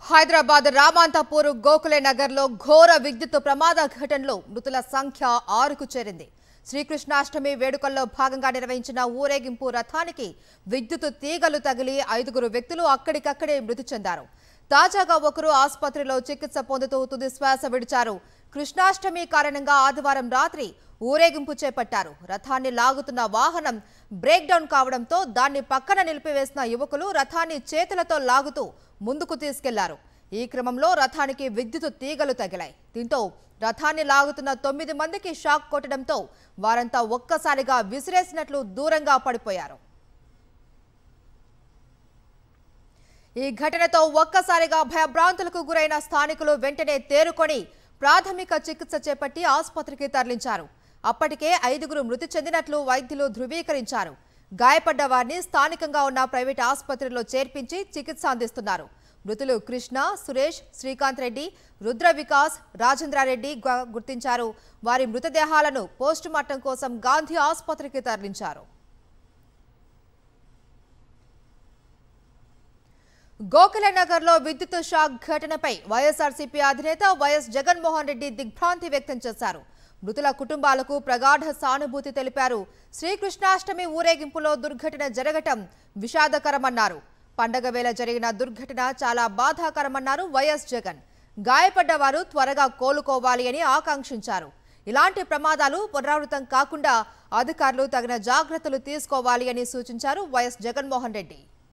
హైదరాబాద్ రామాంతపూర్ గోకులే నగర్లో ఘోర విద్యుత్ ప్రమాద ఘటనలో మృతుల సంఖ్య 6కు చేరింది. శ్రీకృష్ణాష్టమి వేడుకల్లో భాగంగా నిర్వహించిన ఊరేగింపు రథానికి విద్యుత్ తీగలు తగిలి 5 వ్యక్తులు అక్కడికక్కడే మృతి చెందారు. తాజాగా ఒకరు ఆసుపత్రిలో చికిత్స పొందుతూ తుది శ్వాస విడిచారు. కృష్ణాష్టమి కారణంగా ఆదివారం రాత్రి ఊరేగింపు చేపట్టారు. రథాన్ని లాగుతున్న వాహనం బ్రేక్ డౌన్ కావడంతో దాన్ని పక్కన నిలిపివేసిన యువకులు రథాన్ని చేతులతో లాగుతూ ముందుకు తీసుకెళ్లారు. ఈ క్రమంలో రథానికి విద్యుత్ తీగలు తగిలాయి. దీంతో రథాన్ని లాగుతున్న 9 మందికి షాక్ కొట్టడంతో వారంతా ఒక్కసారిగా విసిరేసినట్లు దూరంగా పడిపోయారు. ఈ ఘటనతో ఒక్కసారిగా భయభ్రాంతులకు గురైన స్థానికులు వెంటనే తేరుకొని ప్రాథమిక చికిత్స చేపట్టి ఆసుపత్రికి తరలించారు. అప్పటికే 5 మృతి చెందినట్లు వైద్యులు ధృవీకరించారు. గాయపడ్డ వారిని స్థానికంగా ఉన్న ప్రైవేట్ ఆసుపత్రిలో చేర్పించి చికిత్స అందిస్తున్నారు. మృతులు కృష్ణ, సురేష్, శ్రీకాంత్ రెడ్డి, రుద్ర వికాస్, రాజేంద్రారెడ్డి గుర్తించారు. వారి మృతదేహాలను పోస్టుమార్టం కోసం గాంధీ ఆసుపత్రికి తరలించారు. గోకులే నగర్లో విద్యుత్ షాక్ ఘటనపై వైఎస్ఆర్సీపీ అధినేత వైఎస్ జగన్మోహన్ రెడ్డి దిగ్భ్రాంతి వ్యక్తం చేశారు. మృతుల కుటుంబాలకు ప్రగాఢ సానుభూతి తెలిపారు. శ్రీకృష్ణాష్టమి ఊరేగింపులో దుర్ఘటన జరగటం విషాదకరమన్నారు. పండగ వేళ జరిగిన దుర్ఘటన చాలా బాధాకరమన్నారు వైఎస్ జగన్. గాయపడ్డ వారు త్వరగా కోలుకోవాలి అని ఆకాంక్షించారు. ఇలాంటి ప్రమాదాలు పునరావృతం కాకుండా అధికారులు తగిన జాగ్రత్తలు తీసుకోవాలి అని సూచించారు వైఎస్ జగన్మోహన్ రెడ్డి.